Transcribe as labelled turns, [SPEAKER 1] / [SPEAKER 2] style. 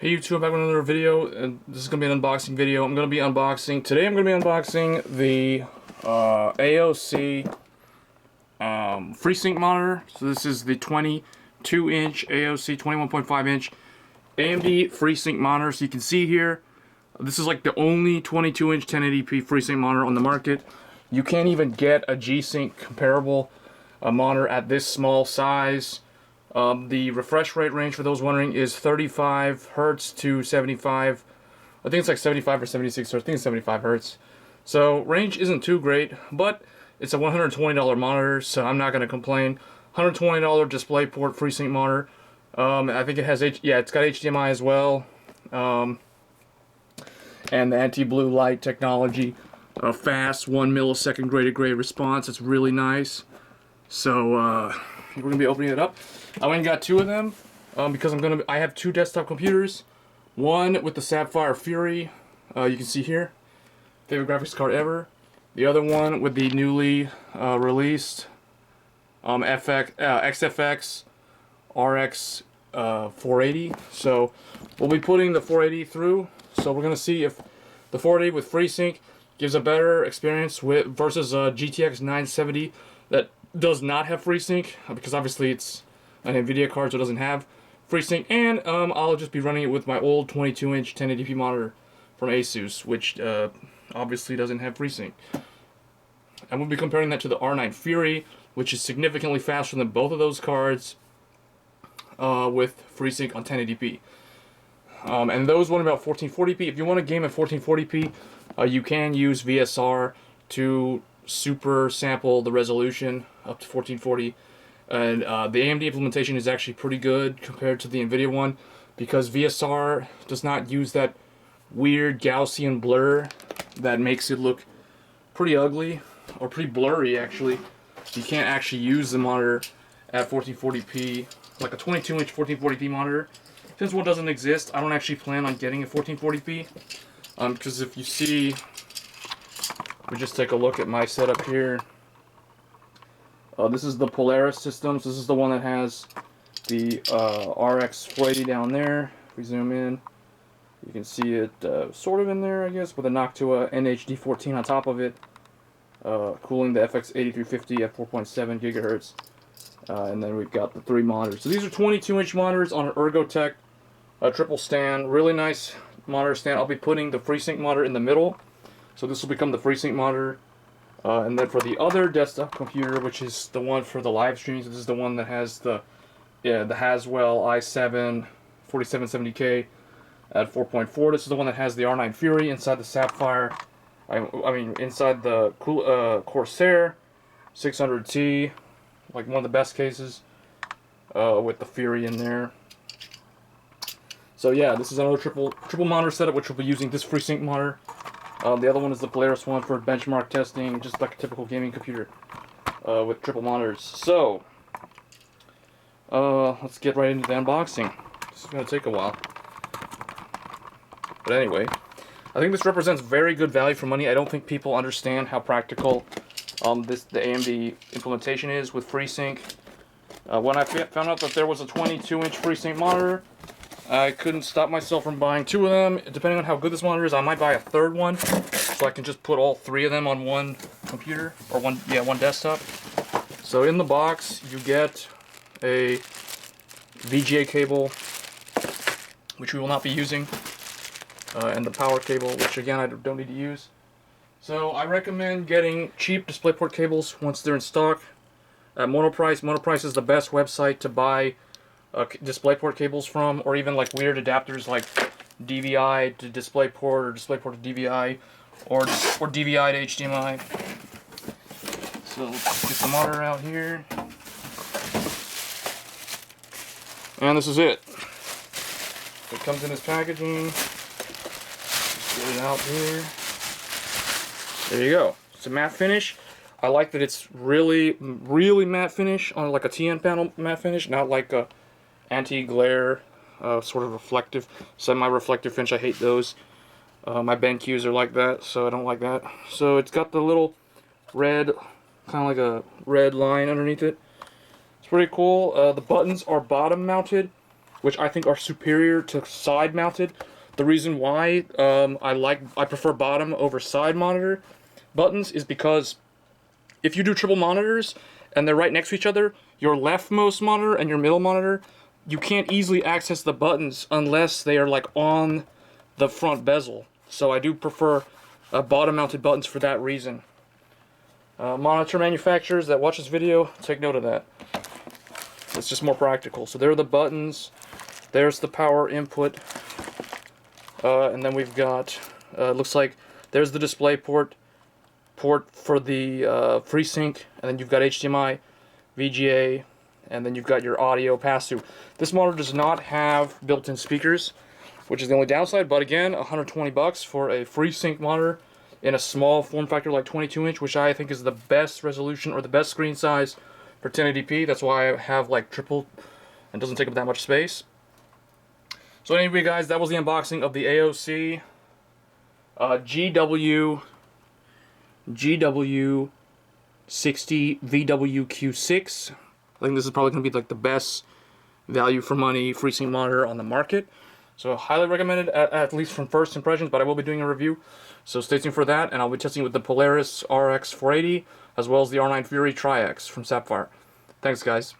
[SPEAKER 1] Hey YouTube, I'm back with another video, and this is going to be an unboxing video. Today I'm going to be unboxing the AOC Freesync monitor. So this is the 22-inch AOC 21.5-inch AMD Freesync monitor. So you can see here, this is like the only 22-inch 1080p Freesync monitor on the market. You can't even get a G-Sync comparable monitor at this small size. The refresh rate range, for those wondering, is 35 Hertz to 75. I think it's like 75 or 76 Hertz. I think it's 75 Hertz. So range isn't too great, but it's a $120 monitor, so I'm not going to complain. $120 DisplayPort FreeSync monitor. I think it has it's got HDMI as well, and the anti-blue light technology. Fast 1 millisecond gray-to-gray response. It's really nice. So we're gonna be opening it up. I went and got two of them because I have two desktop computers. One with the Sapphire Fury, you can see here, favorite graphics card ever. The other one with the newly released XFX RX 480. So we'll be putting the 480 through. So we're gonna see if the 480 with FreeSync gives a better experience versus GTX 970 that does not have FreeSync, because obviously it's an NVIDIA card, so it doesn't have FreeSync. And I'll just be running it with my old 22-inch 1080p monitor from Asus, which obviously doesn't have FreeSync. And we'll be comparing that to the R9 Fury, which is significantly faster than both of those cards with FreeSync on 1080p. And those run about 1440p. If you want to game at 1440p, you can use VSR to super sample the resolution up to 1440, and the AMD implementation is actually pretty good compared to the NVIDIA one, because VSR does not use that weird Gaussian blur that makes it look pretty ugly, or pretty blurry actually. You can't actually use the monitor at 1440p, like a 22-inch 1440p monitor. Since one doesn't exist, I don't actually plan on getting a 1440p, because if you see, we just take a look at my setup here. This is the Polaris systems. This is the one that has the RX 480 down there. If we zoom in, you can see it sort of in there, I guess, with a Noctua NHD14 on top of it, cooling the FX 8350 at 4.7 gigahertz. And then we've got the three monitors. So these are 22-inch monitors on an Ergotech triple stand. Really nice monitor stand. I'll be putting the FreeSync monitor in the middle. So this will become the FreeSync monitor. And then for the other desktop computer, which is the one for the live streams, this is the one that has the Haswell i7 4770K at 4.4. This is the one that has the R9 Fury inside the Sapphire. Inside the Corsair 600T, like one of the best cases, with the Fury in there. So yeah, this is another triple monitor setup, which we'll be using this FreeSync monitor. The other one is the Polaris one for benchmark testing, just like a typical gaming computer with triple monitors. So, let's get right into the unboxing. This is going to take a while. But anyway, I think this represents very good value for money. I don't think people understand how practical the AMD implementation is with FreeSync. When I found out that there was a 22-inch FreeSync monitor, I couldn't stop myself from buying two of them. Depending on how good this monitor is, I might buy a third one, so I can just put all three of them on one computer, or one desktop. So in the box, you get a VGA cable, which we will not be using, and the power cable, which again I don't need to use. So I recommend getting cheap DisplayPort cables once they're in stock at Monoprice. Monoprice is the best website to buy DisplayPort cables from, or even like weird adapters like DVI to DisplayPort, or DisplayPort to DVI, or DVI to HDMI. So let's get the monitor out here, and this is it. It comes in this packaging. Just get it out here. There you go. It's a matte finish. I like that it's really matte finish, on like a TN panel matte finish, not like a anti-glare, sort of reflective, semi-reflective finish. I hate those. My BenQs are like that, so I don't like that. So it's got the little red, kind of like a red line underneath it. It's pretty cool. The buttons are bottom mounted, which I think are superior to side mounted. The reason why I prefer bottom over side monitor buttons is because if you do triple monitors and they're right next to each other, your leftmost monitor and your middle monitor, you can't easily access the buttons unless they are like on the front bezel. So I do prefer bottom mounted buttons for that reason. Monitor manufacturers that watch this video, take note of that. It's just more practical. So there are the buttons, there's the power input, and then we've got, looks like there's the display port for the Freesync, and then you've got HDMI, VGA, and then you've got your audio pass-through. This monitor does not have built-in speakers, which is the only downside, but again, 120 bucks for a Freesync monitor in a small form factor like 22-inch, which I think is the best resolution or the best screen size for 1080p. That's why I have like triple and doesn't take up that much space. So anyway, guys, that was the unboxing of the AOC G2260VWQ6. I think this is probably going to be like the best value for money FreeSync monitor on the market. So highly recommended, at least from first impressions, but I will be doing a review. So stay tuned for that, and I'll be testing with the Polaris RX 480 as well as the R9 Fury Tri-X from Sapphire. Thanks, guys.